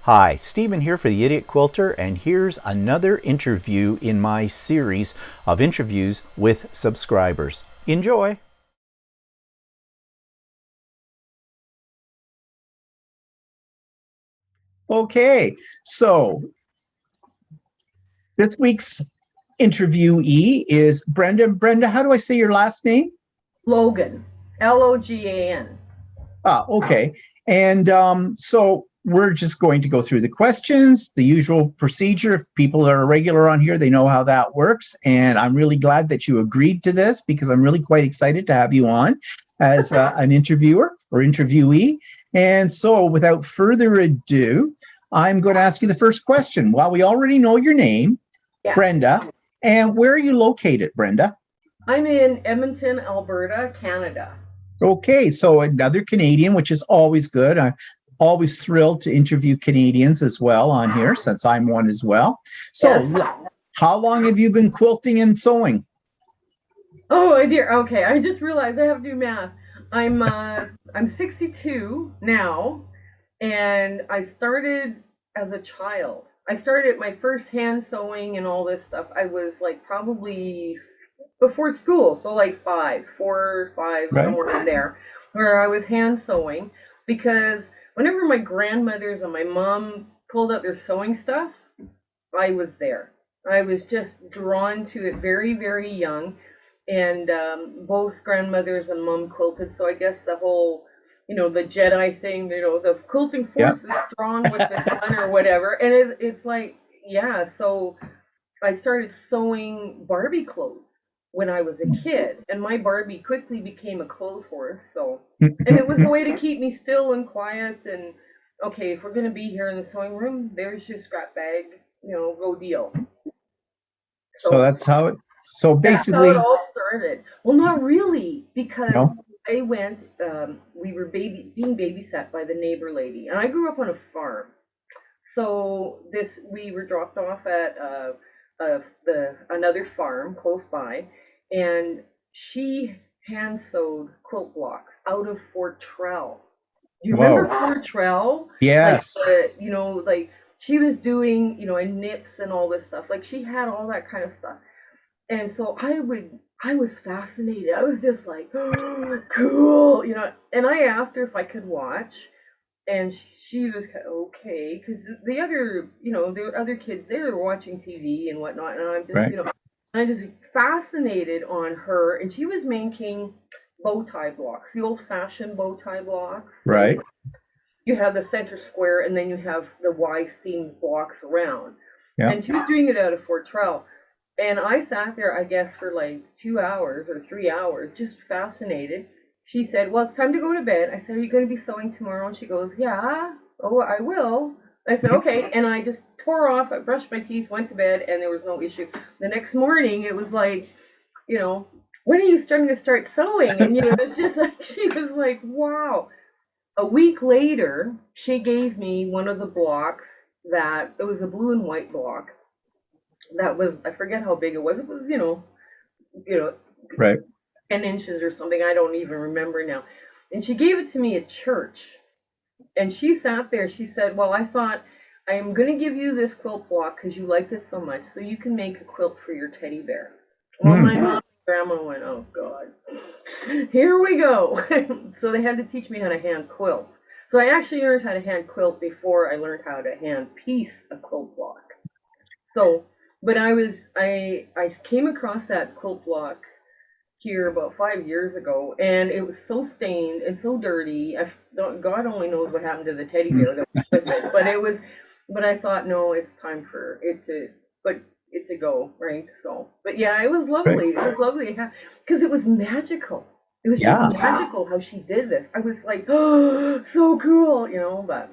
Hi, Stephen here for the Idiot Quilter, and here's another interview in my series of interviews with subscribers. Enjoy! Okay, so this week's interviewee is Brenda. Brenda, how do I say your last name? Logan, Logan. Okay. And so we're just going to go through the questions, the usual procedure. If people are regular on here, they know how that works. And I'm really glad that you agreed to this because I'm really quite excited to have you on as an interviewer or interviewee. And so without further ado, I'm going to ask you the first question. Well, we already know your name, Yeah. Brenda. And where are you located, Brenda? I'm in Edmonton, Alberta, Canada. Okay, so another Canadian, which is always good. I'm always thrilled to interview Canadians as well on here, since I'm one as well. So, Yes. How long have you been quilting and sewing? Oh dear. Okay, I just realized I have to do math. I'm 62 now, and I started as a child. I started my first hand sewing and all this stuff. I was like probably before school, so like 4 or 5, Right. somewhere in there, where I was hand sewing because whenever my grandmothers and my mom pulled out their sewing stuff, I was there. I was just drawn to it very, very young, and both grandmothers and mom quilted, so I guess the whole, the Jedi thing, the quilting Yeah. force is strong with the sun or whatever, and it's like, yeah, so I started sewing Barbie clothes when I was a kid, and my Barbie quickly became a clothes horse. So, and it was a way to keep me still and quiet. And okay, if we're gonna be here in the sewing room, there's your scrap bag, go deal. So So that's how it. So that's how it basically, all started. Well, not really, because no. I went. We were being babysat by the neighbor lady, and I grew up on a farm. So we were dropped off at another farm close by, and she hand sewed quilt blocks out of Fortrell. Do you remember Whoa. Fortrell? Like Yes. like she was doing, and knits and all this stuff. Like she had all that kind of stuff. And so I was fascinated. I was just like, oh, cool, And I asked her if I could watch, and she was okay, because the other, the other kids, they were watching TV and whatnot, and Right. I'm just fascinated on her, and she was making bow tie blocks, the old-fashioned bow tie blocks, right? Right. You have the center square, and then you have the Y seam blocks around, Yeah. and she was doing it out of Fortrell. And I sat there, I guess, for like 2 hours or 3 hours, just fascinated. She said, "Well, it's time to go to bed." I said, "Are you going to be sewing tomorrow?" And she goes, "Yeah." "Oh, I will." I said, "Okay." And I just tore off. I brushed my teeth, went to bed, and there was no issue. The next morning, it was like, you know, when are you starting to start sewing? And, it's just like, she was like, wow. A week later, she gave me one of the blocks that, it was a blue and white block that was, I forget how big it was. It was, you know, Right. 10 inches or something. I don't even remember now. And she gave it to me at church. And she sat there. She said, "Well, I thought I am going to give you this quilt block because you liked it so much, so you can make a quilt for your teddy bear." Well, my mom and grandma went, "Oh, God, here we go." So they had to teach me how to hand quilt. So I actually learned how to hand quilt before I learned how to hand piece a quilt block. So, but I came across that quilt block here about 5 years ago, and it was so stained and so dirty. God only knows what happened to the teddy bear that was with it, but it was. But I thought, no, it's time for it to go, right? So, but yeah, it was Right. lovely. It was lovely because it was magical. It was just Yeah. magical how she did this. I was like, oh, so cool, But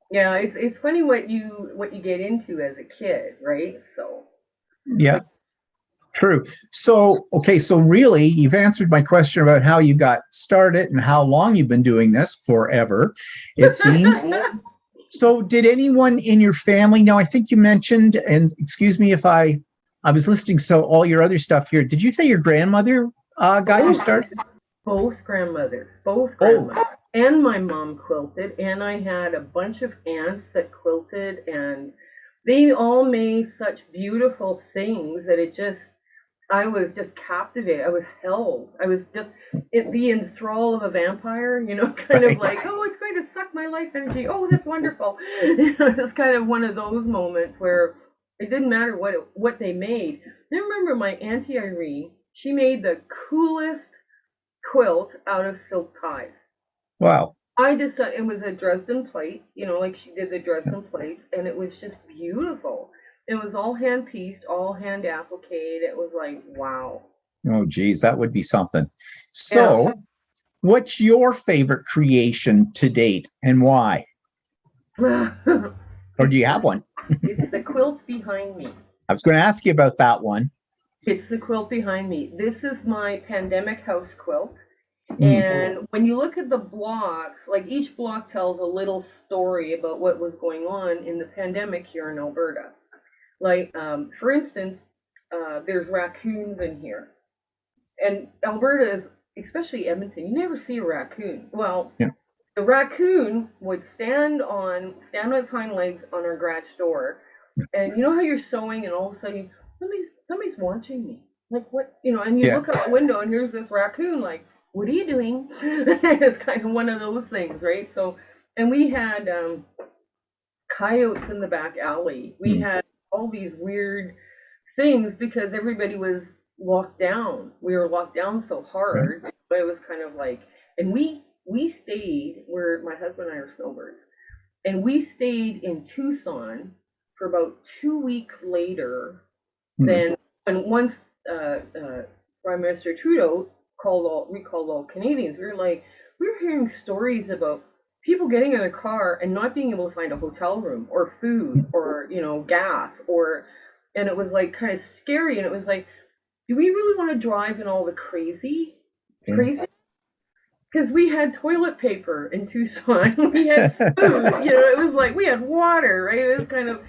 yeah, it's funny what you get into as a kid, right? So Yeah. True. So, okay, so really, you've answered my question about how you got started and how long you've been doing this forever, it seems. So, did anyone in your family? Now, I think you mentioned, and excuse me if I was listening to all your other stuff here. Did you say your grandmother got you started? both grandmothers, both Oh, grandmothers. and my mom quilted, and I had a bunch of aunts that quilted, and they all made such beautiful things that I was just captivated. I was held. I was just the enthrall of a vampire, kind of Right. like, oh, it's going to suck my life energy. Oh, that's wonderful. It's kind of one of those moments where it didn't matter what they made. I remember my Auntie Irene. She made the coolest quilt out of silk ties. Wow. I just thought it was a Dresden plate, like she did the Dresden plates, and it was just beautiful. It was all hand pieced, all hand appliqued. It was like, wow. Oh, geez, that would be something. Yeah. So, what's your favorite creation to date and why? Or do you have one? It's the quilt behind me. I was going to ask you about that one. It's the quilt behind me. This is my pandemic house quilt. Mm, And when you look at the blocks, like each block tells a little story about what was going on in the pandemic here in Alberta. Like, for instance, there's raccoons in here. And Alberta is, especially Edmonton, you never see a raccoon. Well, yeah. the raccoon would stand on its hind legs on our garage door, and you know how you're sewing, and all of a sudden, somebody's watching me. Like what, and you Yeah. look out the window, and here's this raccoon. Like, what are you doing? It's kind of one of those things, right? So, and we had coyotes in the back alley. We Mm, had all these weird things because everybody was locked down. We were locked down so right. hard, but it was kind of like, and we stayed where my husband and I are snowbirds, and we stayed in Tucson for about 2 weeks later Mm, than and once Prime Minister Trudeau recalled all Canadians. We were hearing stories about people getting in a car and not being able to find a hotel room or food or gas and it was like kind of scary, and it was like, do we really want to drive in all the yeah. crazy? Because we had toilet paper in Tucson, we had food, it was like we had water, right? It was kind of,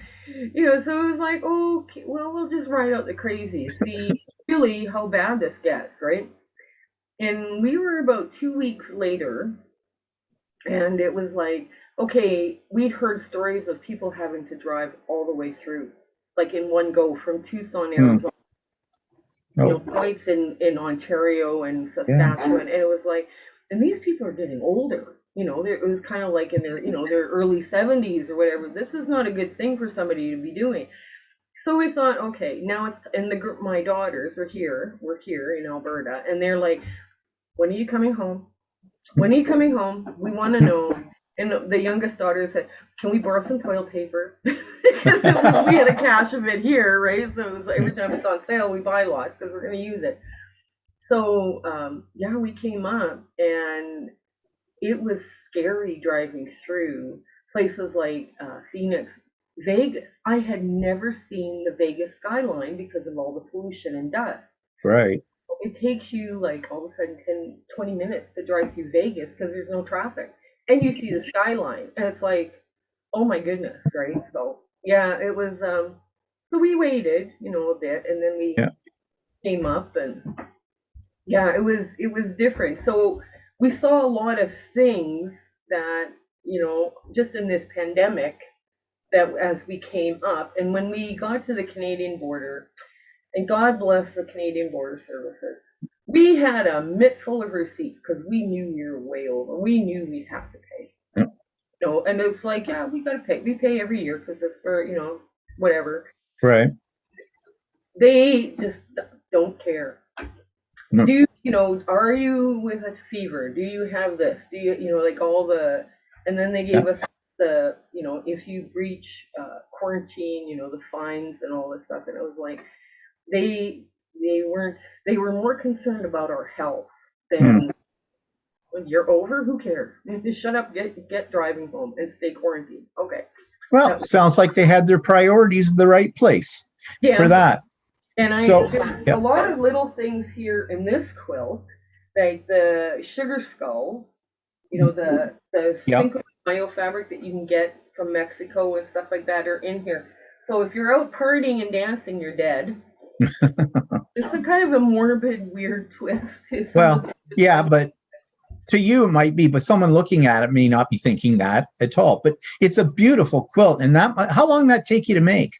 so it was like, oh, okay, well, we'll just ride out the crazy, see really how bad this gets, right? And we were about 2 weeks later, and it was like, okay, we'd heard stories of people having to drive all the way through, like in one go from Tucson, Mm, Arizona, oh, points in Ontario and yeah. Saskatchewan, and it was like, and these people are getting older. It was kind of like in their early 70s or whatever. This is not a good thing for somebody to be doing. So we thought, okay, now it's and the group. My daughters are here. We're here in Alberta, and they're like, when are you coming home? When are you coming home? We want to know. And the youngest daughter said, can we borrow some toilet paper? Because we had a cache of it here, right? So it was every time it's on sale, we buy lots because we're going to use it. So, yeah, we came up, and it was scary driving through places like Phoenix, Vegas. I had never seen the Vegas skyline because of all the pollution and dust. Right. It takes you like all of a sudden 10, 20 minutes to drive through Vegas because there's no traffic. And you see the skyline, and it's like, oh my goodness, right? So, yeah, it was, so we waited, a bit, and then we Yeah. came up, and yeah, it was different. So we saw a lot of things that, just in this pandemic, that as we came up, and when we got to the Canadian border, and God bless the Canadian Border Services, we had a mitt full of receipts because we knew we were way over. We knew we'd have to pay. Yeah. And it's like, yeah, we got to pay. We pay every year because it's for, whatever. Right. They just don't care. No. Are you with a fever? Do you have this? Do you, like all and then they Yeah. gave us the, if you breach quarantine, the fines and all this stuff. And it was like, they, they were more concerned about our health Mm. than when you're over, who cares? Just shut up, get driving home and stay quarantined. Okay. Well, sounds like they had their priorities in the right place for Yeah. that. And So, there's a lot of little things here in this quilt, like the sugar skulls, the yeah. Cinco de Mayo fabric that you can get from Mexico and stuff like that are in here. So if you're out partying and dancing, you're dead. It's a kind of a morbid, weird twist. Well, yeah, but To you it might be, but someone looking at it may not be thinking that at all. But it's a beautiful quilt. And how long did that take you to make?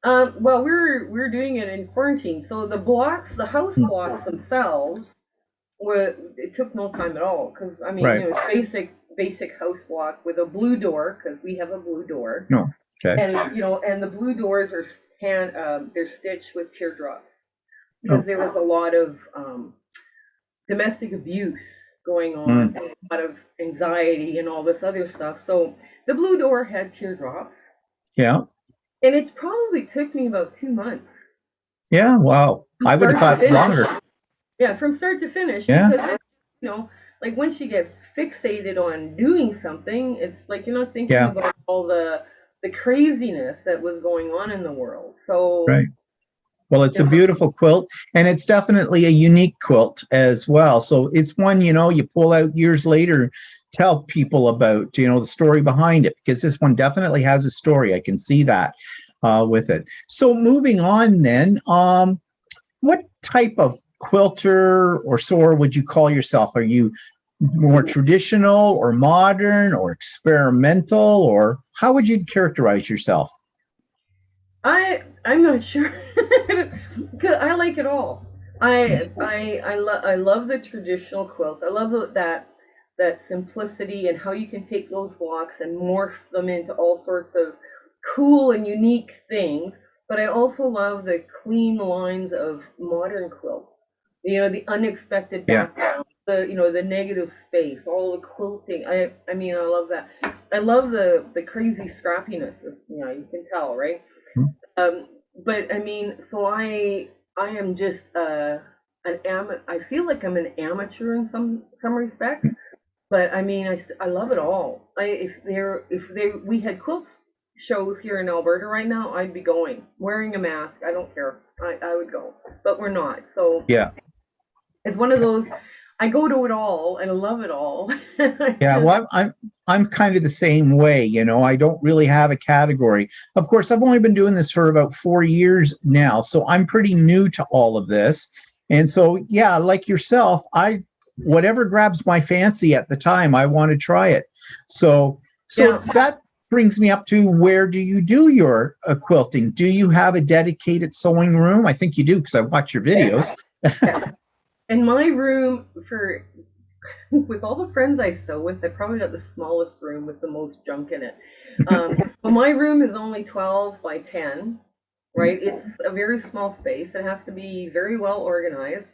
Well, we're doing it in quarantine, so the blocks, the house blocks themselves, it took no time at all. Because I mean, Right. basic house block with a blue door, because we have a blue door. No. Okay. And and the blue doors are they're stitched with teardrops because there was a lot of domestic abuse going on, and a lot of anxiety and all this other stuff. So the blue door had teardrops. Yeah. And it probably took me about 2 months. Yeah. Wow. I would have thought longer. Yeah, from start to finish. Yeah. Because like once you get fixated on doing something, it's like you're not thinking about all the craziness that was going on in the world. So right. Well, it's a beautiful quilt, and it's definitely a unique quilt as well. So it's one, you pull out years later, tell people about, the story behind it, because this one definitely has a story. I can see that with it. So moving on then, what type of quilter or sewer would you call yourself? Are you more traditional or modern or experimental, or how would you characterize yourself? I'm not sure. I like it all. I love the traditional quilts. I love that simplicity and how you can take those blocks and morph them into all sorts of cool and unique things. But I also love the clean lines of modern quilts. The unexpected background, the negative space, all the quilting. I mean, I love that. I love the crazy scrappiness. You can tell, right? But I mean, so I am just I feel like I'm an amateur in some respects, but I mean, I love it all. We had quilts shows here in Alberta right now, I'd be going, wearing a mask. I don't care. I would go, but we're not. So yeah, it's one of those. I go to it all and I love it all. Yeah, well, I'm kind of the same way. I don't really have a category. Of course, I've only been doing this for about 4 years now, so I'm pretty new to all of this. And so, yeah, like yourself, whatever grabs my fancy at the time, I want to try it. So that brings me up to, where do you do your quilting? Do you have a dedicated sewing room? I think you do, because I watch your videos. Yeah. In my room, with all the friends I sew with, I probably got the smallest room with the most junk in it. So my room is only 12 by 10, right? It's a very small space. It has to be very well organized,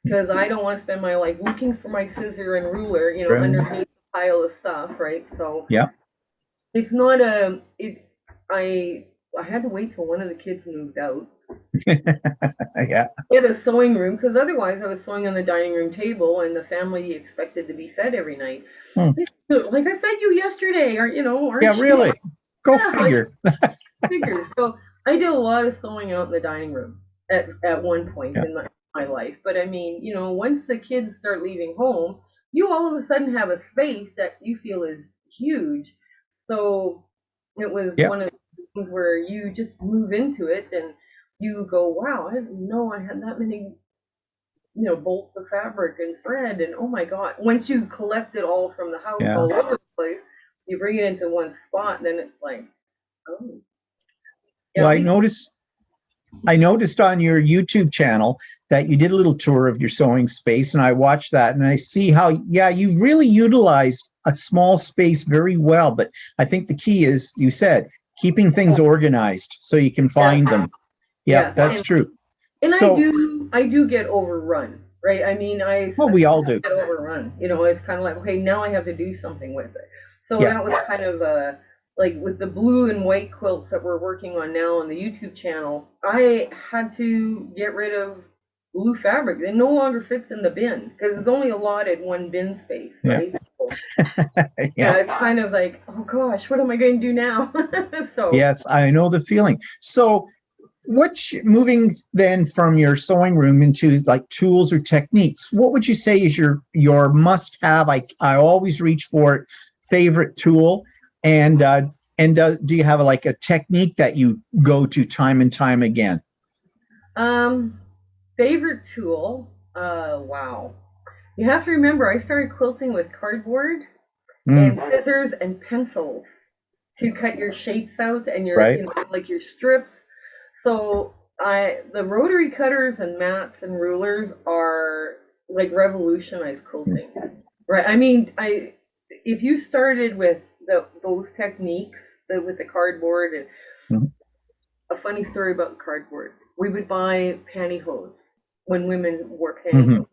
because I don't want to spend my life looking for my scissor and ruler, Right. underneath a pile of stuff, right? So yeah, it's not I had to wait till one of the kids moved out. yeah, Get a sewing room, because otherwise I was sewing on the dining room table, and the family expected to be fed every night. Like, I fed you yesterday, aren't yeah, you? really. Go figure. Figures. So I did a lot of sewing out in the dining room at one point in my life. But I mean, once the kids start leaving home, you all of a sudden have a space that you feel is huge. So it was one of the things where you just move into it and you go, wow, I didn't know I had that many, bolts of fabric and thread, and oh my God. Once you collect it all from the house all over the place, you bring it into one spot, and then it's like, oh. Yeah, well, I noticed on your YouTube channel that you did a little tour of your sewing space, and I watched that, and I see how, you really utilized a small space very well. But I think the key is, you said, keeping things organized so you can find them. Yeah, that's true. And I do get overrun, right? I mean, we all do. Get overrun. It's kind of like, okay, now I have to do something with it. So that was kind of like with the blue and white quilts that we're working on now on the YouTube channel. I had to get rid of blue fabric. It no longer fits in the bin, because it's only allotted one bin space, right? It's kind of like, oh gosh, what am I going to do now? So yes, I know the feeling. So moving then from your sewing room into like tools or techniques, what would you say is your must have? I always reach for it, favorite tool, and do you have a technique that you go to time and time again? Favorite tool? Wow. You have to remember, I started quilting with cardboard and Mm, scissors and pencils to cut your shapes out and your, right. like your strips. So the rotary cutters and mats and rulers are like revolutionized Mm, quilting, right? I mean, if you started with those techniques with the cardboard, and mm, a funny story about cardboard, we would buy pantyhose when women wore mhm. pantyhose.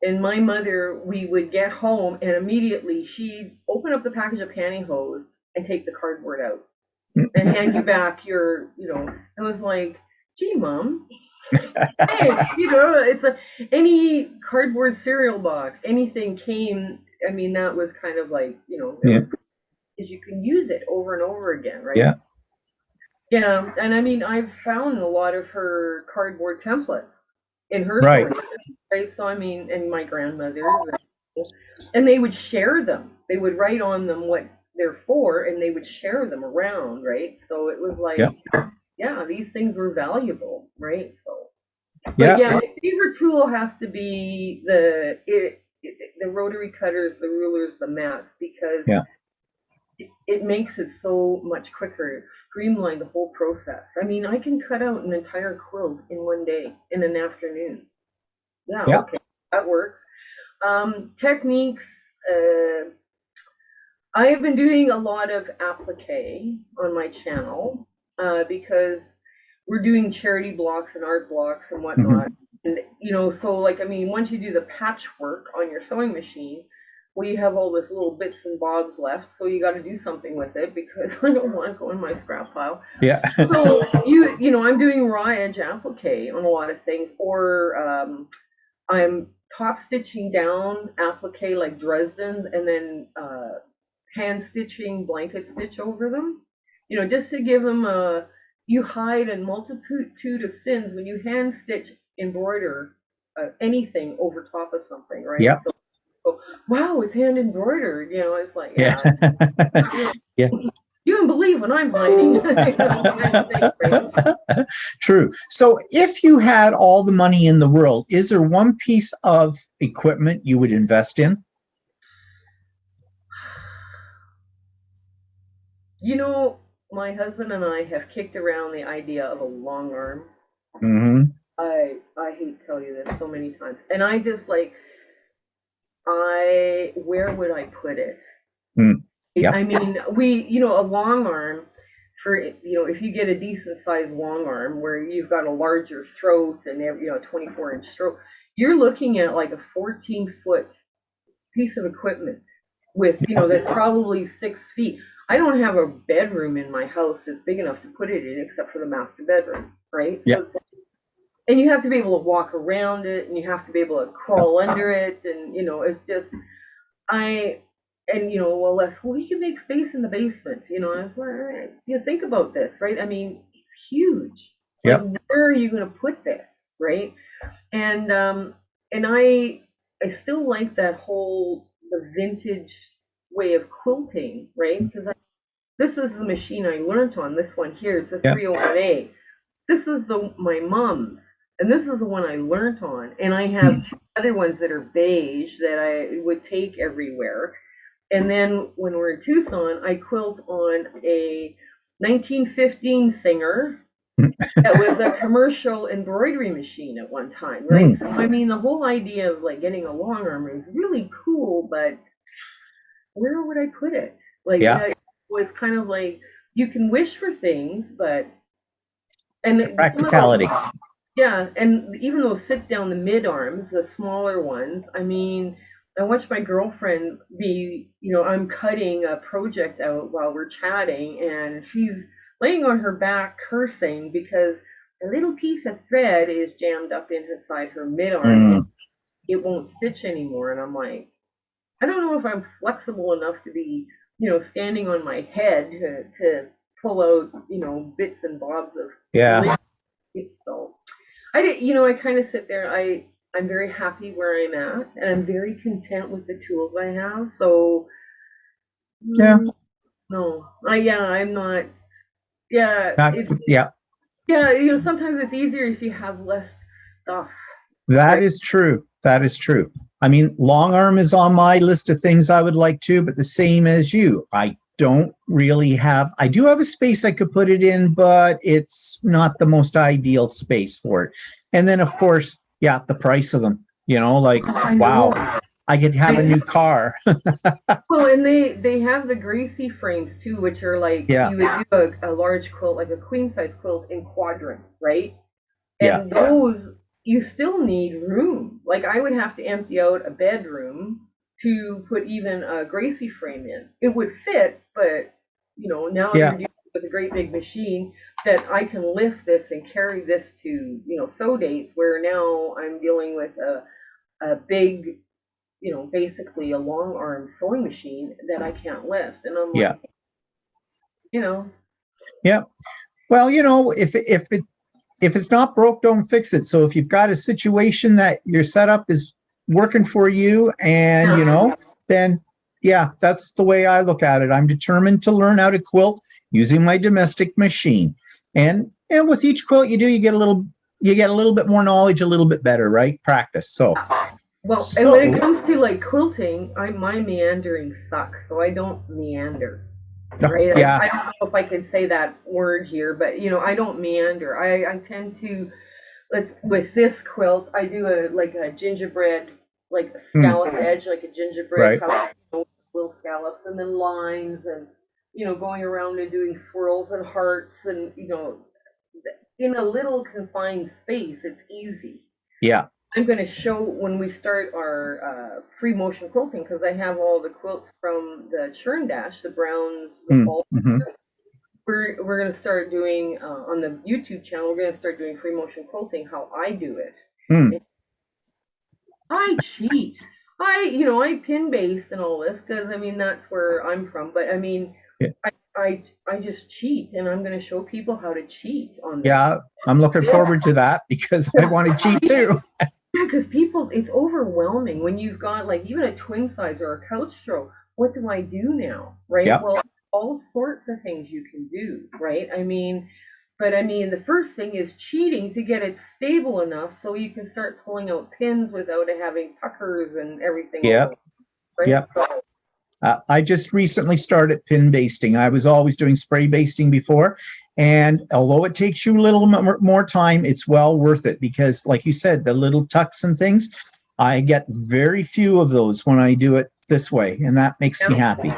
And my mother, we would get home and immediately she'd open up the package of pantyhose and take the cardboard out and hand you back it was like, gee, mom, hey, it's any cardboard cereal box, anything came. I mean, that was kind of like, it Yeah, was because you can use it over and over again, right? yeah, Yeah, and I mean, I've found a lot of her cardboard templates in her right. sewing machine, right? So I mean, and my grandmother's, and they would share them. They would write on them what they're for, and they would share them around, right? So it was Yeah, like, yeah, these things were valuable, right? So, but yeah, yeah, my favorite tool has to be the rotary cutters, the rulers, the mats, because yeah. it makes it so much quicker. It streamlined the whole process. I mean, I can cut out an entire quilt in one day, in an afternoon. Yeah, Yeah. okay, that works. Techniques. Uh, I have been doing a lot of applique on my channel because we're doing charity blocks and art blocks and Mhm. whatnot. And so like I mean, once you do the patchwork on your sewing machine, we have all this little bits and bobs left. So you got to do something with it because I don't want to go in my scrap pile. Yeah. So I'm doing raw edge applique on a lot of things, or I'm top stitching down applique like Dresden's, and then hand stitching blanket stitch over them. Just to give them you hide a multitude of sins when you hand stitch embroider anything over top of something, right? Yeah. So, wow, it's hand embroidered. It's like, Yeah. yeah, not really. Yeah. You don't believe what I'm hiding, kind of thing, right? True. So if you had all the money in the world, is there one piece of equipment you would invest in? You know, my husband and I have kicked around the idea of a long arm. Hmm. I hate to tell you this so many times, and I just like I where would I put it? Mm. I Yep. mean, a long arm for if you get a decent sized long arm where you've got a larger throat and 24-inch throat, you're looking at like a 14-foot piece of equipment with that's probably 6 feet. I don't have a bedroom in my house that's big enough to put it in except for the master bedroom, right? So Yep. and you have to be able to walk around it and you have to be able to crawl under it, and it's just I and well, we can make space in the basement, and it's like, all right, think about this, right? I mean, it's huge. Like, Yep. where are you going to put this, right? And I still like that whole the vintage way of quilting, right? Because this is the machine I learned on. This one here, it's a Yep. 301A. This is my mom's, and this is the one I learned on. And I have Mm. two other ones that are beige that I would take everywhere. And then when we're in Tucson, I quilt on a 1915 Singer that was a commercial embroidery machine at one time, right? Mm. So I mean, the whole idea of like getting a long arm is really cool, but where would I put it? Like, Yeah. it was kind of like you can wish for things, but and some of those, Practicality. yeah, and even those sit down the mid arms, the smaller ones. I mean, I watched my girlfriend I'm cutting a project out while we're chatting, and she's laying on her back cursing because a little piece of thread is jammed up inside her mid arm and Mm. it won't stitch anymore. And I'm like, I don't know if I'm flexible enough to be, standing on my head to pull out, bits and bobs of Yeah. lint. So I did, I kind of sit there. I'm very happy where I'm at, and I'm very content with the tools I have. So Yeah. no, I'm not. Yeah, Not, yeah. yeah. Sometimes it's easier if you have less stuff, That right? is true. That is true. I mean, long arm is on my list of things I would like to, but the same as you. I don't really have, I do have a space I could put it in, but it's not the most ideal space for it. And then, of course, yeah, the price of them, like, I know. wow, I could have a new car. Well, and they have the Gracie frames too, which are like Yeah, you would do a large quilt, like a queen size quilt in quadrants, right? yeah, And those you still need room. Like I would have to empty out a bedroom to put even a Gracie frame in. It would fit, but now you're yeah, dealing with a great big machine that I can lift this and carry this to, sew dates where now I'm dealing with a big, basically a long arm sewing machine that I can't lift. And I'm yeah, like, you know, yeah. Well, if it's not broke, don't fix it. So if you've got a situation that your setup is working for you, and then yeah, that's the way I look at it. I'm determined to learn how to quilt using my domestic machine, and with each quilt you do, you get a little bit more knowledge, a little bit better, right? Practice. well, and when it comes to like quilting, my meandering sucks, so I don't meander. Right? Yeah, I don't know if I can say that word here, but I don't meander. I tend to with this quilt, I do a gingerbread, like a scallop edge, like a gingerbread right. color, with little scallops, and then lines, and going around and doing swirls and hearts, and in a little confined space, it's easy. Yeah. I'm going to show when we start our free motion quilting, because I have all the quilts from the churn dash, the browns, the fall. Mm-hmm. We're going to start doing on the YouTube channel. We're going to start doing free motion quilting, how I do it. Mm. I cheat. I pin based and all this because I mean that's where I'm from. But I mean, Yeah. I just cheat, and I'm going to show people how to cheat on this. Yeah, I'm looking forward to that because I want to cheat too. Yeah, because people, it's overwhelming when you've got like even a twin size or a couch throw. What do I do now? Right? Yeah. Well, all sorts of things you can do, right? But the first thing is cheating to get it stable enough so you can start pulling out pins without it having puckers and everything. Yeah. Right? Yeah. So, I just recently started pin basting. I was always doing spray basting before. And although it takes you a little more time, it's well worth it because, like you said, the little tucks and things, I get very few of those when I do it this way. And that makes me happy.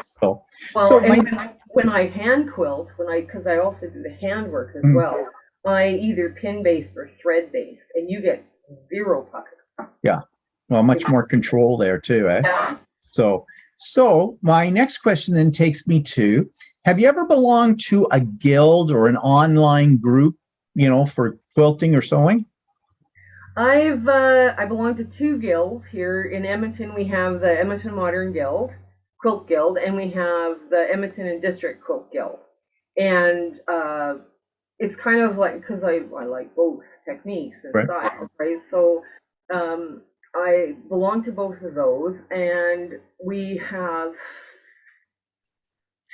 When I hand quilt, because I also do the handwork as well, I either pin based or thread based, and you get zero pucker. Yeah. Well, much more control there too, eh? Yeah. So my next question then takes me to, have you ever belonged to a guild or an online group, for quilting or sewing? I belong to two guilds here in Edmonton. We have the Edmonton Modern Guild, Quilt Guild, and we have the Edmonton and District Quilt Guild. And it's kind of like, because I like both techniques and styles, right? So I belong to both of those, and we have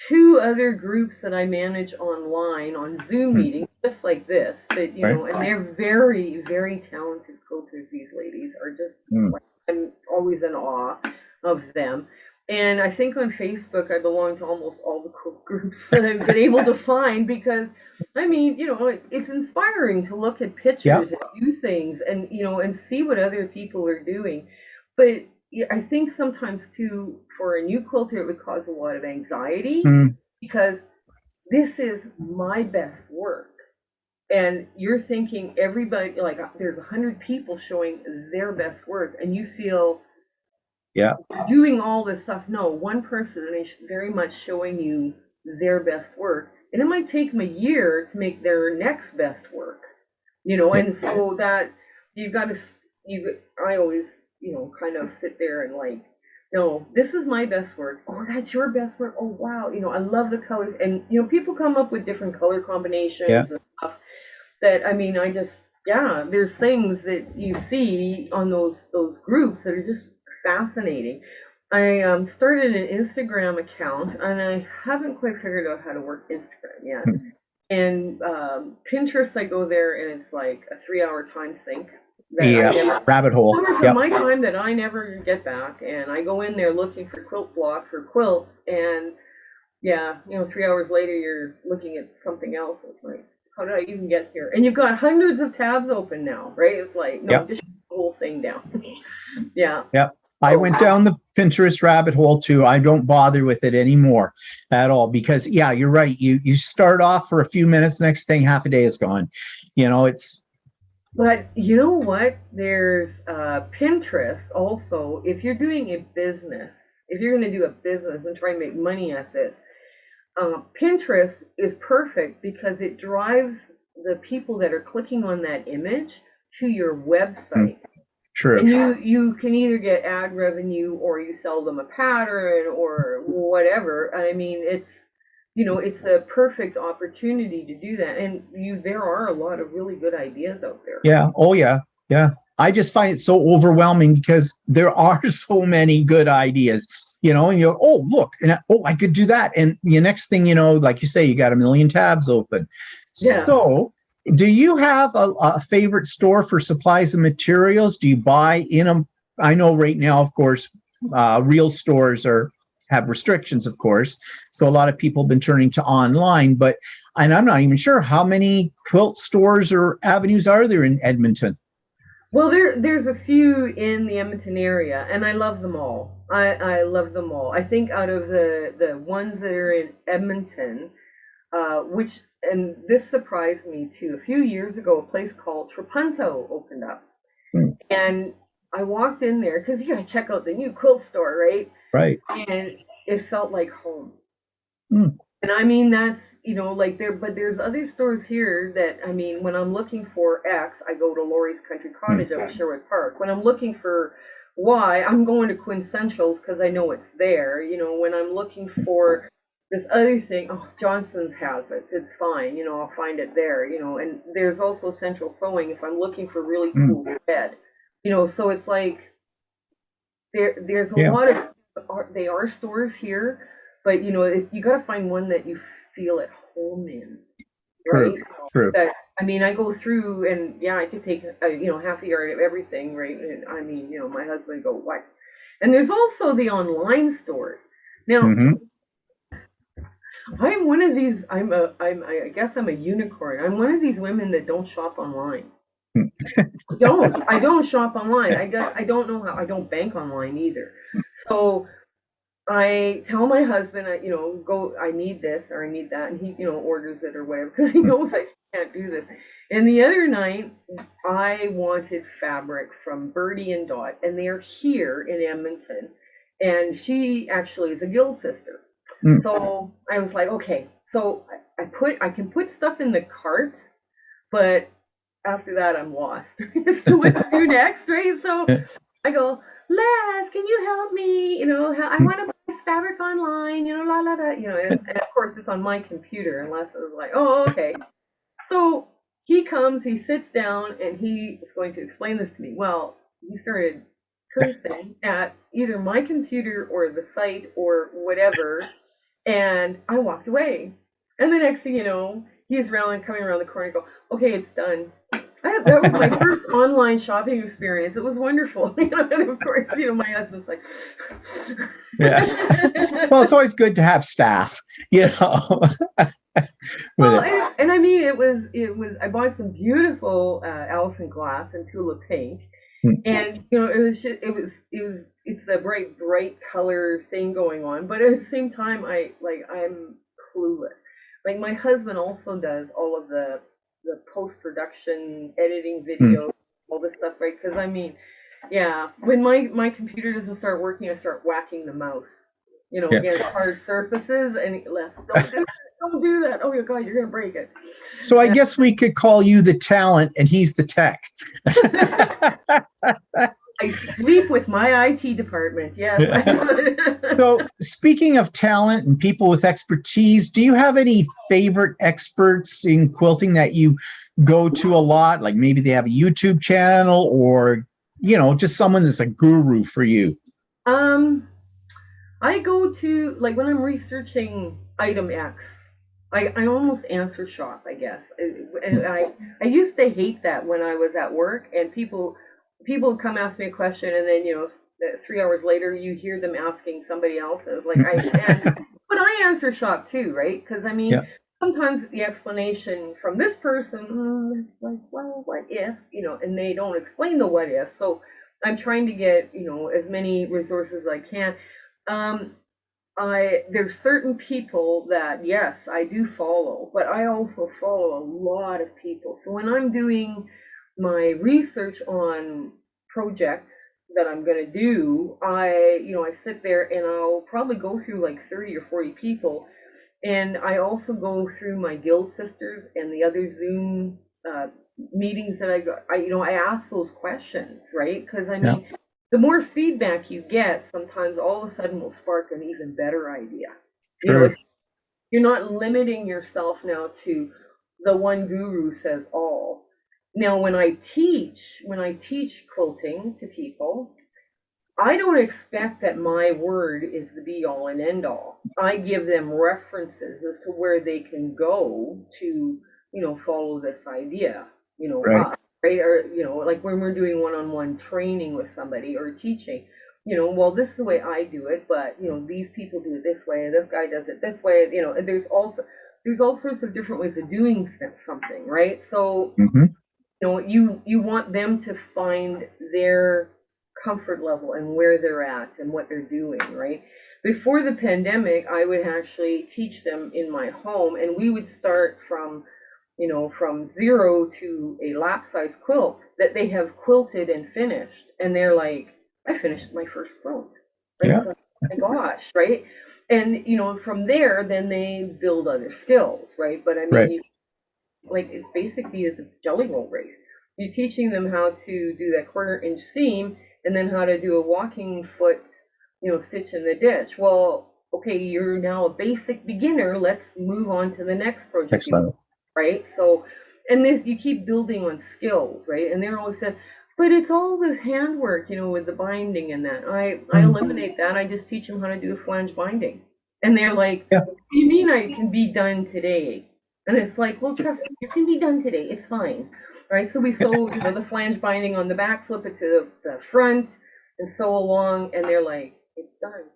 two other groups that I manage online on Zoom meetings, just like this. But and they're very, very talented quilters. These ladies are just like, I'm always in awe of them. And I think on Facebook I belong to almost all the quilt groups that I've been able to find because it's inspiring to look at pictures and do things and and see what other people are doing. But I think sometimes too, for a new quilter, it would cause a lot of anxiety because this is my best work. And you're thinking everybody, like there's 100 people showing their best work, and you feel doing all this stuff. No, one person is very much showing you their best work. And it might take them a year to make their next best work, and so that I always, kind of sit there and like, no, this is my best work. Oh, that's your best work. Oh, wow. I love the colors. And, people come up with different color combinations and stuff that, there's things that you see on those groups that are just fascinating. I started an Instagram account, and I haven't quite figured out how to work Instagram yet. And Pinterest, I go there, and it's like a 3-hour time sink. that I Yeah, never, rabbit hole. hours of Yep. my time that I never get back, and I go in there looking for quilt blocks or quilts, and yeah, 3 hours later you're looking at something else. It's like, how did I even get here? And you've got hundreds of tabs open now, right? It's like, no, Yep. just shut the whole thing down. Yeah. Yep. I Oh, went down the Pinterest rabbit hole too. I don't bother with it anymore at all because yeah, you're right. You start off for a few minutes, next thing half a day is gone. It's but you know what? There's Pinterest also. If you're doing a business, if you're going to do a business and try and make money at this, Pinterest is perfect because it drives the people that are clicking on that image to your website. true. And you can either get ad revenue or you sell them a pattern or whatever. I mean, it's a perfect opportunity to do that. And there are a lot of really good ideas out there. Yeah. Oh yeah. Yeah. I just find it so overwhelming because there are so many good ideas, and you're, oh, look, and I could do that. And the next thing, like you say, you got a million tabs open. Yeah. So do you have a favorite store for supplies and materials? Do you buy in them? I know right now, of course, real stores have restrictions, of course. So a lot of people have been turning to online, and I'm not even sure how many quilt stores or avenues are there in Edmonton. Well, there's a few in the Edmonton area, and I love them all. I love them all. I think out of the ones that are in Edmonton, and this surprised me too. A few years ago, a place called Trapunto opened up, and I walked in there because you gotta check out the new quilt store, right? Right. And it felt like home. Mm. And I mean, that's, but there's other stores here that, I mean, when I'm looking for X, I go to Laurie's Country Cottage out in Sherwood Park. When I'm looking for Y, I'm going to Quintessentials because I know it's there. When I'm looking for this other thing, oh, Johnson's has it. It's fine. I'll find it there, and there's also Central Sewing if I'm looking for really cool thread. So it's like there's a lot of, they are stores here, but you got to find one that you feel at home in, right? True. That, I mean, I go through and yeah, I could take half a yard of everything, right? And I mean, my husband would go, what? And there's also the online stores. Now, I'm one of these. I guess I'm a unicorn. I'm one of these women that don't shop online. I don't shop online. I don't know how. I don't bank online either. So I tell my husband, go. I need this or I need that, and he, orders it or whatever because he knows I can't do this. And the other night, I wanted fabric from Birdie and Dot, and they're here in Edmonton, and she actually is a guild sister. So I was like, okay. So I can put stuff in the cart, but after that I'm lost as to what to do next, right? So I go, Les, can you help me? I want to buy this fabric online, la la la, and of course it's on my computer. And Les was like, oh, okay. So he comes, he sits down, and he is going to explain this to me. Well, he started cursing at either my computer or the site or whatever, and I walked away. And the next thing you know, he's coming around the corner and go, okay, it's done. That was my first online shopping experience. It was wonderful. And of course, my husband's like, yes. Well, it's always good to have staff, Well, and I mean, it was. I bought some beautiful Allison glass and Tula pink, and it's the bright color thing going on. But at the same time, I'm clueless. Like my husband also does all of the post-production editing video, all this stuff, right? Because I mean, yeah, when my computer doesn't start working, I start whacking the mouse, against hard surfaces, and don't do that. Oh my God, you're gonna break it. So I guess we could call you the talent and he's the tech. I sleep with my IT department. Yes. So speaking of talent and people with expertise, do you have any favorite experts in quilting that you go to a lot? Like maybe they have a YouTube channel or, just someone that's a guru for you. I go to, like when I'm researching item X, I almost answer shop, I guess. And I used to hate that when I was at work and people would come ask me a question and then 3 hours later you hear them asking somebody else. It was like but I answer shop too, right? Because I mean Yeah. sometimes the explanation from this person, like, well, what if, and they don't explain the what if. So I'm trying to get as many resources as I can. Um, there's certain people that yes I do follow, but I also follow a lot of people. So when I'm doing my research on projects that I'm going to do, I sit there and I'll probably go through like 30 or 40 people, and I also go through my guild sisters and the other Zoom meetings that I go. I ask those questions, right? Because I Yeah. mean, the more feedback you get, sometimes all of a sudden will spark an even better idea. If Sure. you're not limiting yourself now to the one guru says all. Now, when I teach quilting to people, I don't expect that my word is the be all and end all. I give them references as to where they can go to, follow this idea, Right. right? Or, like when we're doing one-on-one training with somebody or teaching, well, this is the way I do it, but, these people do it this way, and this guy does it this way, and there's all sorts of different ways of doing something, right? So Hmm. you want them to find their comfort level and where they're at and what they're doing, right? Before the pandemic, I would actually teach them in my home, and we would start from zero to a lap size quilt that they have quilted and finished, and they're like, I finished my first quilt, right? Yeah. So, oh my gosh, right? And from there, then they build other skills, right? But I Right. mean, like it basically is a jelly roll race. You're teaching them how to do that quarter-inch seam and then how to do a walking foot, stitch in the ditch. Well, okay, you're now a basic beginner. Let's move on to the next project, Next level. right? So, and this you keep building on skills, right? And they're always said, but it's all this handwork, with the binding and that. I Mm. eliminate that. I just teach them how to do a flange binding, and they're like, Yeah. "What do you mean I can be done today?" And it's like, well, trust me, it can be done today. It's fine, right? So we sew, the flange binding on the back, flip it to the front, and sew along, and they're like, it's done.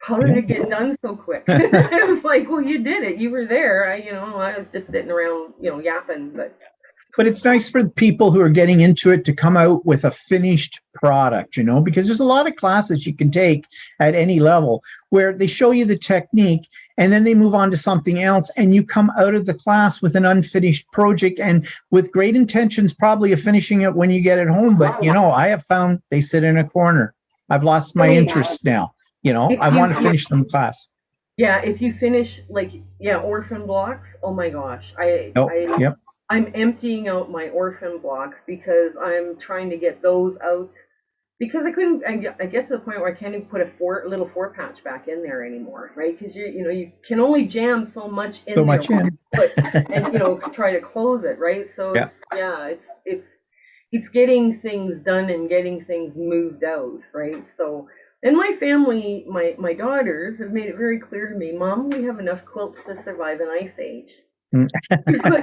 How did it get done so quick? It was like, well, you did it. You were there. I was just sitting around, yapping. But But it's nice for the people who are getting into it to come out with a finished product, because there's a lot of classes you can take at any level where they show you the technique and then they move on to something else, and you come out of the class with an unfinished project and with great intentions, probably of finishing it when you get it home. But, I have found they sit in a corner. I've lost my really, interest now. if I you, want to finish them class. yeah, if you finish like, yeah, orphan blocks, oh my gosh, Oh, yep. I'm emptying out my orphan blocks because I'm trying to get those out because I couldn't. I get to the point where I can't even put a little four patch back in there anymore, right? Because you can only jam so much So in there, much in. but and try to close it, right? So Yeah. it's getting things done and getting things moved out, right? So, and my family, my daughters have made it very clear to me, Mom, we have enough quilts to survive an ice age. Mm.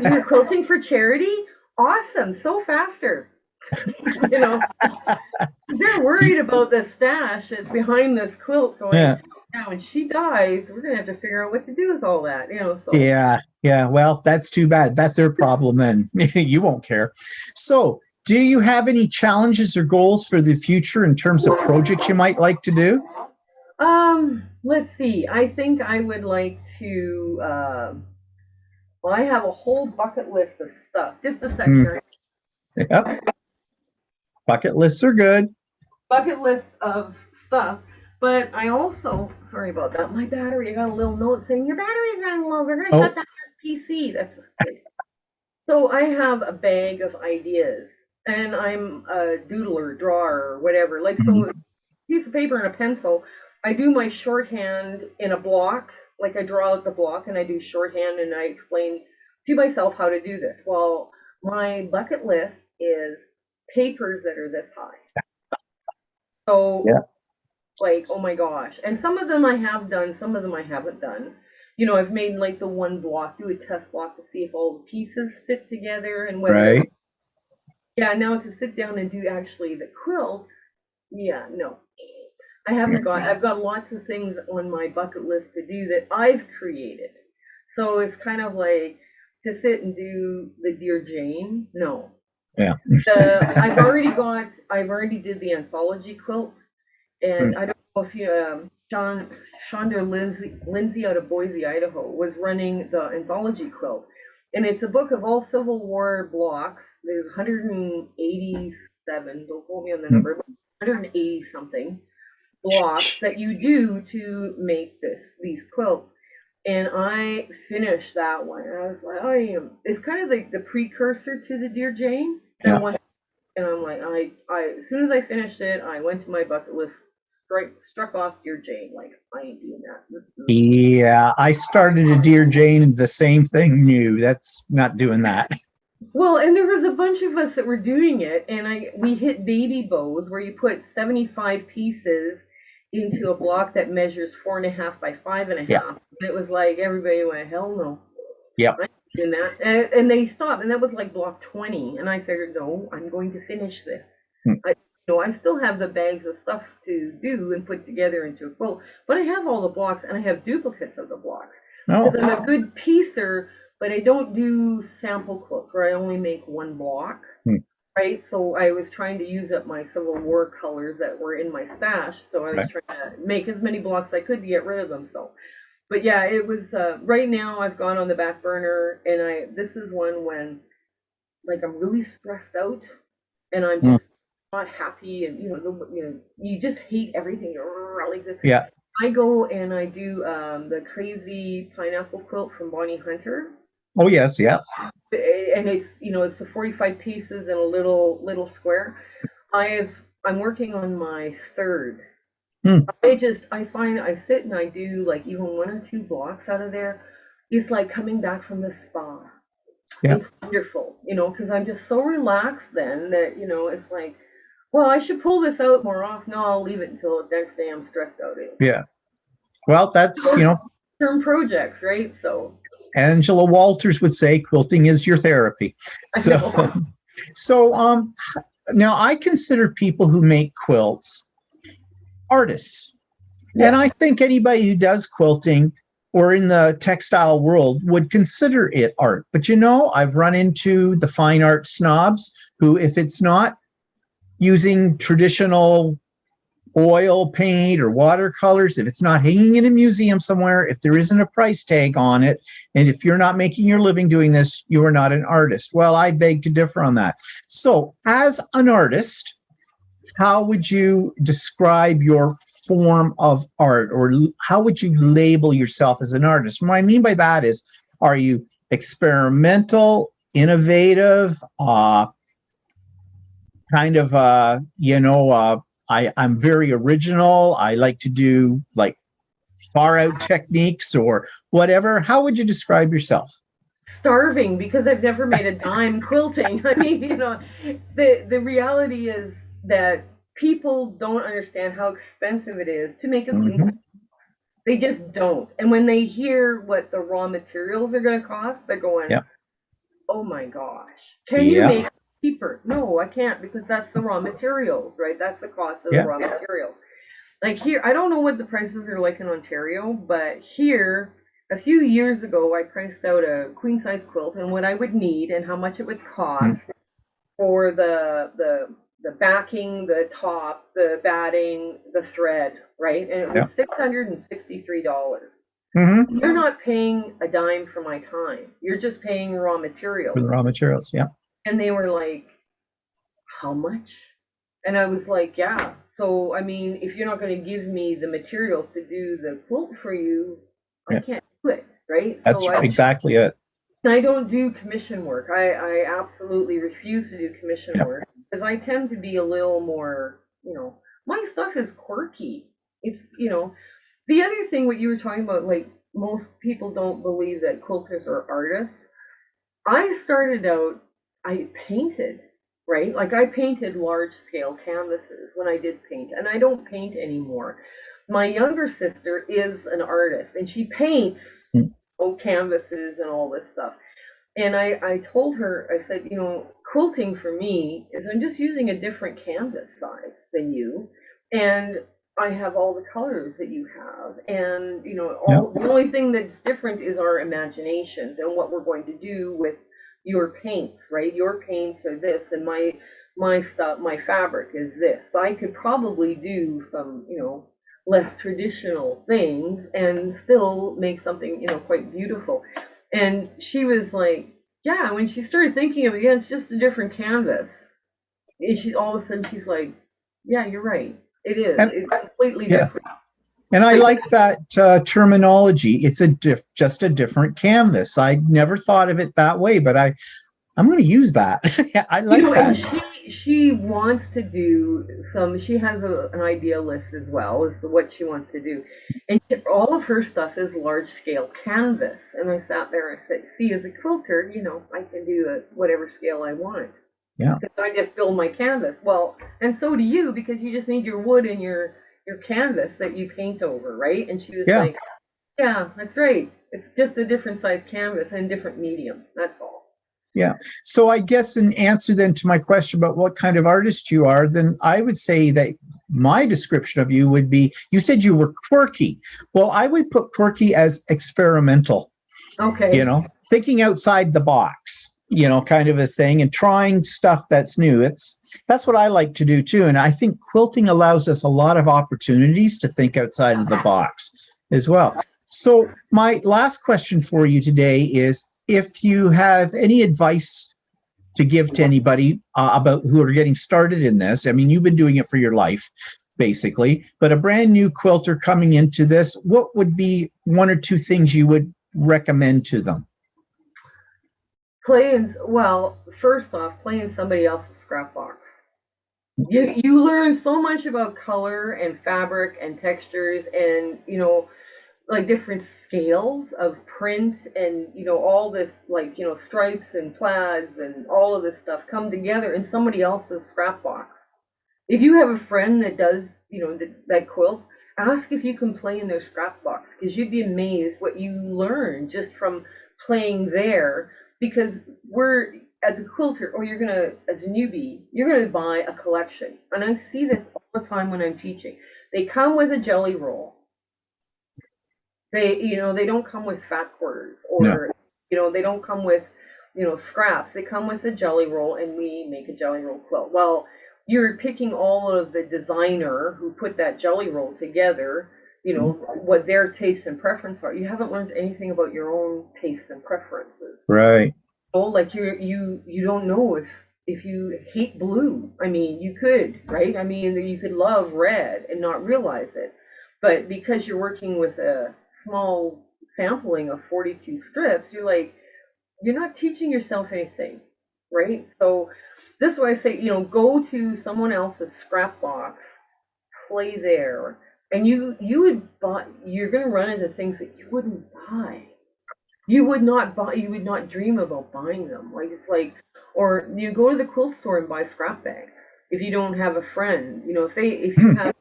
You're quilting for charity? Awesome, sew faster. you know, they're worried about the stash that's behind this quilt going, Yeah. now when she dies, we're gonna have to figure out what to do with all that, so Yeah, yeah. Well, that's too bad. That's their problem then. You won't care. So, do you have any challenges or goals for the future in terms of projects you might like to do? let's see. I think I would like to well, I have a whole bucket list of stuff. Just a sec, Mm, Sharon. yep. Bucket lists are good. Bucket list of stuff. But I also, sorry about that, my battery, I got a little note saying, your battery's running low. We're going to shut Oh, down your PC. That's okay. So I have a bag of ideas, and I'm a doodler, drawer, or whatever. Like, so mhm. a piece of paper and a pencil, I do my shorthand in a block. Like, I draw out the block, and I do shorthand, and I explain to myself how to do this. Well, my bucket list is papers that are this high. So, Yeah. like, oh my gosh. And some of them I have done, some of them I haven't done. I've made like the one block, do a test block to see if all the pieces fit together and whether they're, Right. yeah, now to sit down and do actually the quilt, yeah, no. I haven't got, I've got lots of things on my bucket list to do that I've created. So it's kind of like to sit and do the Dear Jane, no. Yeah. I've already did the anthology quilt, and I don't know if you, Chandra Lindsay out of Boise, Idaho, was running the anthology quilt, and it's a book of all Civil War blocks. There's 187. Don't quote me on the number, but 180 something blocks that you do to make these quilts. And I finished that one, and I was like, It's kind of like the precursor to the Dear Jane. Yeah. And I'm like, as soon as I finished it, I went to my bucket list, struck off Dear Jane. Like, I ain't doing that. Yeah, I started a Dear Jane, the same thing new. That's not doing that. Well, and there was a bunch of us that were doing it, and we hit baby bows where you put 75 pieces into a block that measures 4.5 by 5.5. Yeah. And it was like everybody went, hell no. Yep. I ain't doing that. And they stopped, and that was like block 20. And I figured, no, I'm going to finish this. I still have the bags of stuff to do and put together into a quilt, but I have all the blocks and I have duplicates of the blocks. Oh. Because I'm a good piecer, but I don't do sample quilts where I only make one block. Right, so I was trying to use up my Civil War colors that were in my stash, so I was trying to make as many blocks as I could to get rid of them. So, but yeah, it was right now I've gone on the back burner, and this is one when like I'm really stressed out, and I'm just not happy, and you just hate everything like this. Yeah. I go and I do the crazy pineapple quilt from Bonnie Hunter. Oh yes, yeah. And it's the 45 pieces in a little square. I'm working on my third. I find I sit and I do like even 1 or 2 blocks out of there. It's like coming back from the spa. Yeah. It's wonderful, because I'm just so relaxed then that it's like, well, I should pull this out more often. No, I'll leave it until the next day I'm stressed out. Yeah. Well, that's term projects, right? So Angela Walters would say quilting is your therapy. So now I consider people who make quilts artists. And I think anybody who does quilting or in the textile world would consider it art. But I've run into the fine art snobs who, if it's not using traditional oil paint or watercolors, if it's not hanging in a museum somewhere, if there isn't a price tag on it, and if you're not making your living doing this, you are not an artist. Well, I beg to differ on that. So as an artist, how would you describe your form of art, or how would you label yourself as an artist? What I mean by that is, are you experimental, innovative, I'm very original. I like to do like far out techniques or whatever. How would you describe yourself? Starving, because I've never made a dime quilting. I mean, the reality is that people don't understand how expensive it is to make a queen. They just don't. And when they hear what the raw materials are going to cost, they're going, oh my gosh, can you make it cheaper? No, I can't, because that's the raw materials, right? That's the cost of the raw materials. Like here, I don't know what the prices are like in Ontario, but here, a few years ago, I priced out a queen size quilt and what I would need and how much it would cost for the backing, the top, the batting, the thread, right? And it was $663. You're not paying a dime for my time. You're just paying raw materials. For the raw materials, yeah. And they were like, how much? And I was like, yeah. So, I mean, if you're not going to give me the materials to do the quilt for you, I can't do it, right? That's exactly it. I don't do commission work. I absolutely refuse to do commission work because I tend to be a little more, my stuff is quirky. It's, the other thing, what you were talking about, like most people don't believe that quilters are artists. I started out, I painted, right? Like I painted large scale canvases when I did paint, and I don't paint anymore. My younger sister is an artist, and she paints Mm. canvases and all this stuff. And I told her, I said, quilting for me is I'm just using a different canvas size than you, and I have all the colors that you have, and Yeah. all the only thing that's different is our imaginations and what we're going to do with your paints, right? Your paints are this, and my stuff, my fabric is this. So I could probably do some, less traditional things and still make something, quite beautiful. And she was like, yeah, when she started thinking of it, yeah, it's just a different canvas. And she all of a sudden she's like, yeah, you're right. It is. And It's completely yeah, different. and I But like that terminology. It's just a different canvas. I never thought of it that way, but I'm going to use that. I like and that. she wants to do some. She has an idea list as well as to what she wants to do, and all of her stuff is large scale canvas. And I sat there and I said, "See, as a quilter, I can do whatever scale I want. Yeah. Because I just build my canvas. Well, and so do you because you just need your wood and your canvas that you paint over, right?" And she was Yeah. like, "Yeah, that's right. It's just a different size canvas and different medium. That's all." Yeah. So I guess in answer then to my question about what kind of artist you are, then I would say that my description of you would be, you said you were quirky. Well, I would put quirky as experimental, Okay. thinking outside the box, kind of a thing, and trying stuff that's new. That's what I like to do too. And I think quilting allows us a lot of opportunities to think outside of the box as well. So my last question for you today is if you have any advice to give to anybody about who are getting started in this. I mean, you've been doing it for your life, basically, but a brand new quilter coming into this, what would be one or two things you would recommend to them? Well, first off, playing somebody else's scrap box. You learn so much about color and fabric and textures and like different scales of print and all this like stripes and plaids and all of this stuff come together in somebody else's scrap box. If you have a friend that does that quilt, ask if you can play in their scrap box because you'd be amazed what you learn just from playing there. Because we're as a quilter, or you're gonna as a newbie, you're gonna buy a collection, and I see this all the time when I'm teaching. They come with a jelly roll. They don't come with fat quarters, No. or they don't come with scraps. They come with a jelly roll, and we make a jelly roll quilt. Well, you're picking all of the designer who put that jelly roll together. What their tastes and preference are. You haven't learned anything about your own tastes and preferences. Right. Oh, like you don't know if you hate blue. I mean, you could, right? I mean, you could love red and not realize it. But because you're working with a small sampling of 42 strips, you're not teaching yourself anything, right? So this is why I say, go to someone else's scrap box, play there, and you're going to run into things that you wouldn't buy. You would not dream about buying them. Like it's like, or you go to the quilt store and buy scrap bags. If you don't have a friend, if you Hmm. have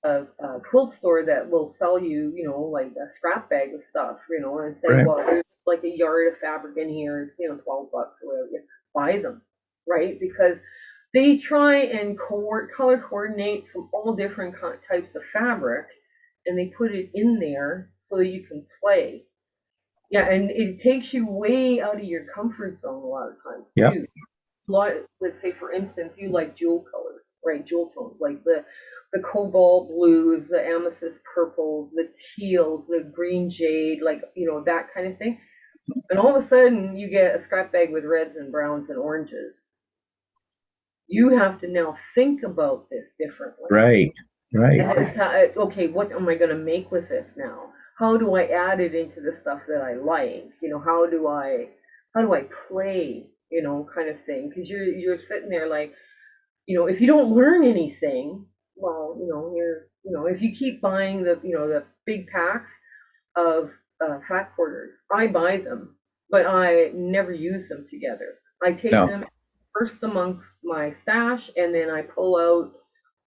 a quilt store that will sell you, like a scrap bag of stuff, and say, Right. well, there's like a yard of fabric in here, it's, $12 or whatever, buy them, right? Because they try and color coordinate from all different types of fabric, and they put it in there so that you can play. Yeah, and it takes you way out of your comfort zone a lot of times Yeah. too. Let's say for instance, you like jewel colors, right? Jewel tones, like the cobalt blues, the amethyst purples, the teals, the green jade, like that kind of thing. And all of a sudden, you get a scrap bag with reds and browns and oranges. You have to now think about this differently. Right. Right. And it's okay, what am I going to make with this now? How do I add it into the stuff that I like? How do I play? Kind of thing. Because you're sitting there like, if you don't learn anything, well, if you keep buying the big packs of fat quarters, I buy them, but I never use them together. I take No. them first amongst my stash, and then I pull out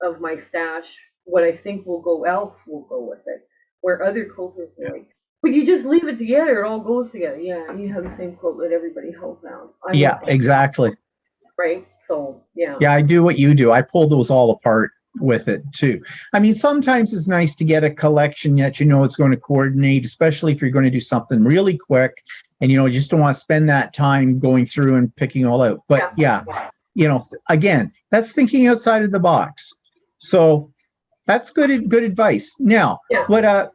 of my stash what I think will go else will go with it. Where other quilters are like, but you just leave it together, it all goes together. Yeah, you have the same quilt that everybody else has. I want Yeah, something, exactly. right? So yeah. Yeah, I do what you do. I pull those all apart with it too. I mean, sometimes it's nice to get a collection that you know it's going to coordinate, especially if you're going to do something really quick and you know you just don't want to spend that time going through and picking all out. But yeah, you know, again, that's thinking outside of the box. So that's good advice. Now, Yeah. what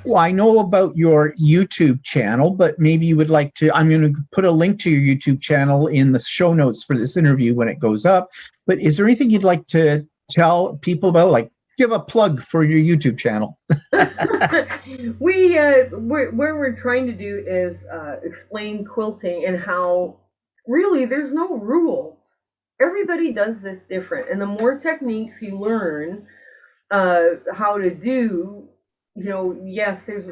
well, I know about your YouTube channel, but maybe you would like to. I'm going to put a link to your YouTube channel in the show notes for this interview when it goes up. But is there anything you'd like to tell people about? Like, give a plug for your YouTube channel. Where we're trying to do is explain quilting and how really there's no rules. Everybody does this different, and the more techniques you learn how to do, yes, there's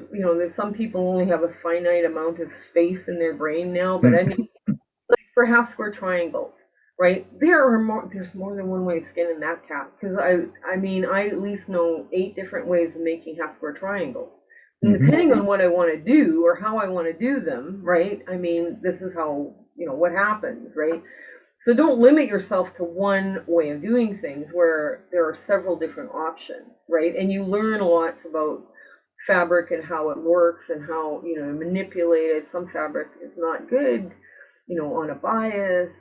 some people only have a finite amount of space in their brain now, but I mean, like for half square triangles, right? There's more than one way of skinning that cat because I mean I at least know 8 different ways of making half square triangles. And depending on what I want to do or how I want to do them, right? I mean, this is how what happens, right? So don't limit yourself to one way of doing things where there are several different options, right? And you learn lots about fabric and how it works and how manipulate it. Some fabric is not good, on a bias,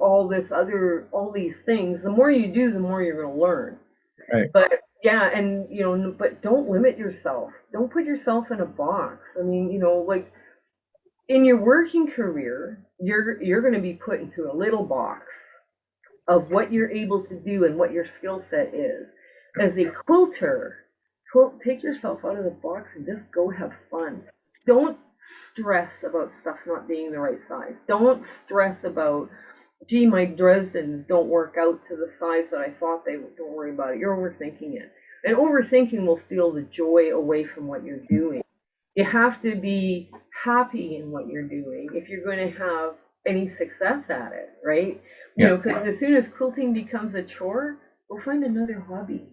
all these things. The more you do, the more you're going to learn. Right. But yeah, and but don't limit yourself. Don't put yourself in a box. I mean, like in your working career, you're going to be put into a little box of what you're able to do and what your skill set is. As a quilter, take yourself out of the box and just go have fun. Don't stress about stuff not being the right size. Don't stress about, gee, my Dresdens don't work out to the size that I thought they would. Don't worry about it. You're overthinking it. And overthinking will steal the joy away from what you're doing. You have to be happy in what you're doing if you're going to have any success at it, right? Because as soon as quilting becomes a chore, go find another hobby.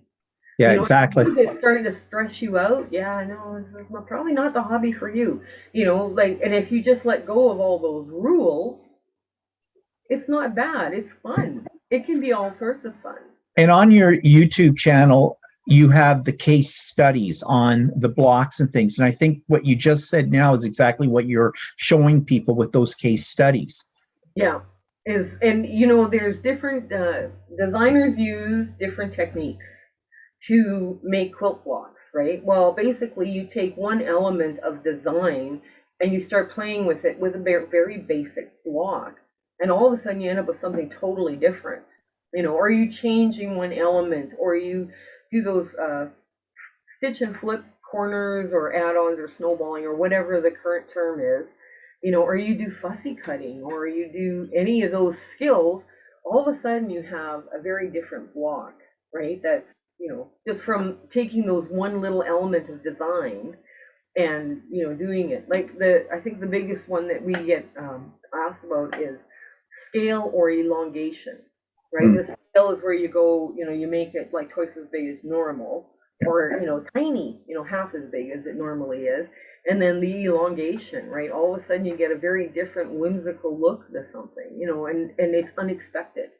Yeah, exactly. If it's starting to stress you out, yeah, no, this is probably not the hobby for you. And if you just let go of all those rules, it's not bad. It's fun. It can be all sorts of fun. And on your YouTube channel, you have the case studies on the blocks and things. And I think what you just said now is exactly what you're showing people with those case studies. Yeah. There's different designers use different techniques to make quilt blocks, right? Well, basically, you take one element of design and you start playing with it with a very basic block, and all of a sudden you end up with something totally different. Or you changing one element, or you do those stitch and flip corners or add-ons or snowballing or whatever the current term is, or you do fussy cutting or you do any of those skills, all of a sudden you have a very different block, right? That's, just from taking those one little element of design and, doing it. Like I think the biggest one that we get asked about is scale or elongation, right? The scale is where you go, you make it like twice as big as normal, or tiny, half as big as it normally is. And then the elongation, right? All of a sudden you get a very different whimsical look to something, and it's unexpected,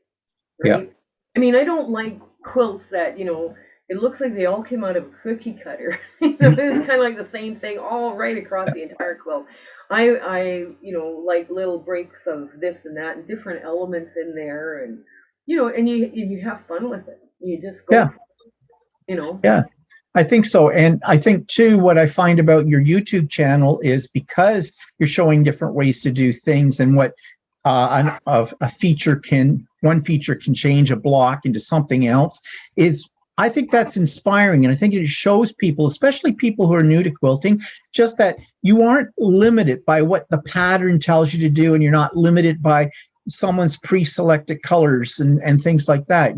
right? Yeah. I mean, I don't like quilts that, it looks like they all came out of a cookie cutter. It's kind of like the same thing all right across the entire quilt. I like little breaks of this and that and different elements in there, and and you have fun with it. You just go, yeah. Yeah, I think so. And I think too, what I find about your YouTube channel is because you're showing different ways to do things and what one feature can change a block into something else is, I think that's inspiring. And I think it shows people, especially people who are new to quilting, just that you aren't limited by what the pattern tells you to do. And you're not limited by someone's pre-selected colors and things like that.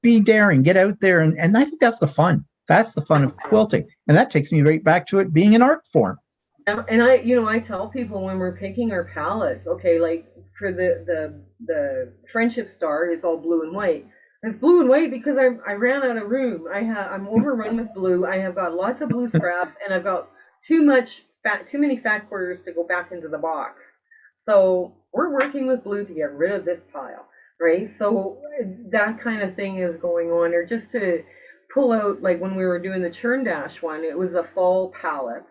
Be daring, get out there. And I think that's the fun. That's the fun of quilting. And that takes me right back to it being an art form. And I tell people when we're picking our palettes, okay, like for the friendship star, it's all blue and white. It's blue and white because I ran out of room. I'm overrun with blue. I have got lots of blue scraps, and I've got too many fat quarters to go back into the box. So we're working with blue to get rid of this pile, right? So that kind of thing is going on. Or just to pull out, like when we were doing the churn dash one, it was a fall palette.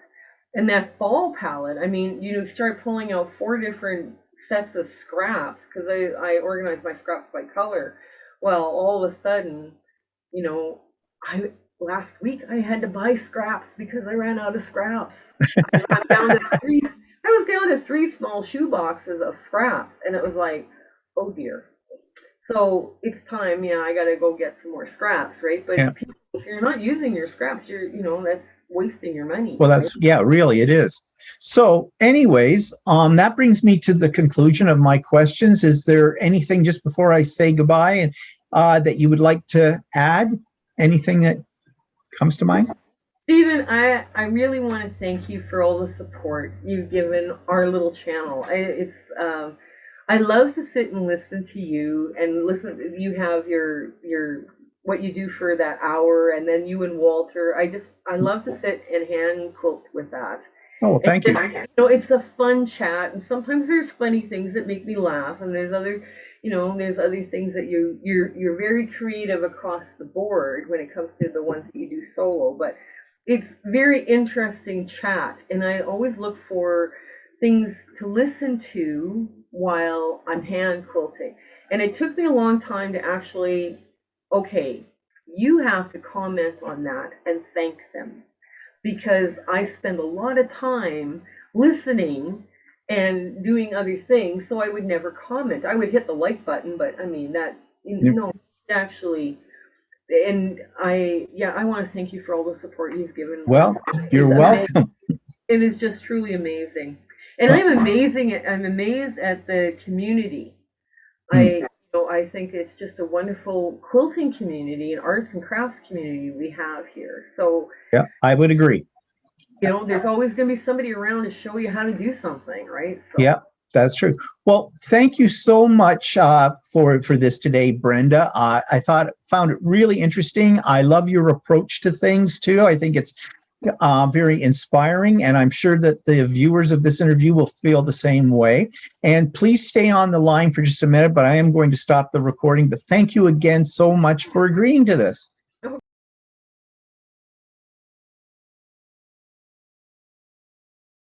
And that fall palette, I mean, you start pulling out 4 different sets of scraps because I organized my scraps by color. Well, all of a sudden, you know, I last week I had to buy scraps because I ran out of scraps. I'm down to three. I was down to 3 small shoe boxes of scraps, and it was like, oh dear. So it's time. Yeah, I got to go get some more scraps, right? But Yeah. if you're not using your scraps, that's wasting your money. Well, right? yeah, really it is. So anyways, that brings me to the conclusion of my questions. Is there anything just before I say goodbye and that you would like to add? Anything that comes to mind? Stephen, I really want to thank you for all the support you've given our little channel. I love to sit and listen to you and listen. You have your what you do for that hour, and then you and Walter. I love to sit and hand quilt with that. Oh, well, thank you. It's a fun chat, and sometimes there's funny things that make me laugh, and there's other things that you're very creative across the board when it comes to the ones that you do solo. But it's very interesting chat, and I always look for things to listen to while I'm hand quilting. And it took me a long time to actually, okay, you have to comment on that and thank them, because I spend a lot of time listening and doing other things, so I would never comment. I would hit the like button, but I mean that, no, actually. And I want to thank you for all the support you've given. Well, you're welcome. It is just truly amazing, and I'm amazed at the community. I think it's just a wonderful quilting community and arts and crafts community we have here. So yeah, I would agree. There's always going to be somebody around to show you how to do something, right? So. Yeah, that's true. Well, thank you so much for this today, Brenda. I found it really interesting. I love your approach to things too. I think it's very inspiring, and I'm sure that the viewers of this interview will feel the same way. And please stay on the line for just a minute, but I am going to stop the recording. But thank you again so much for agreeing to this.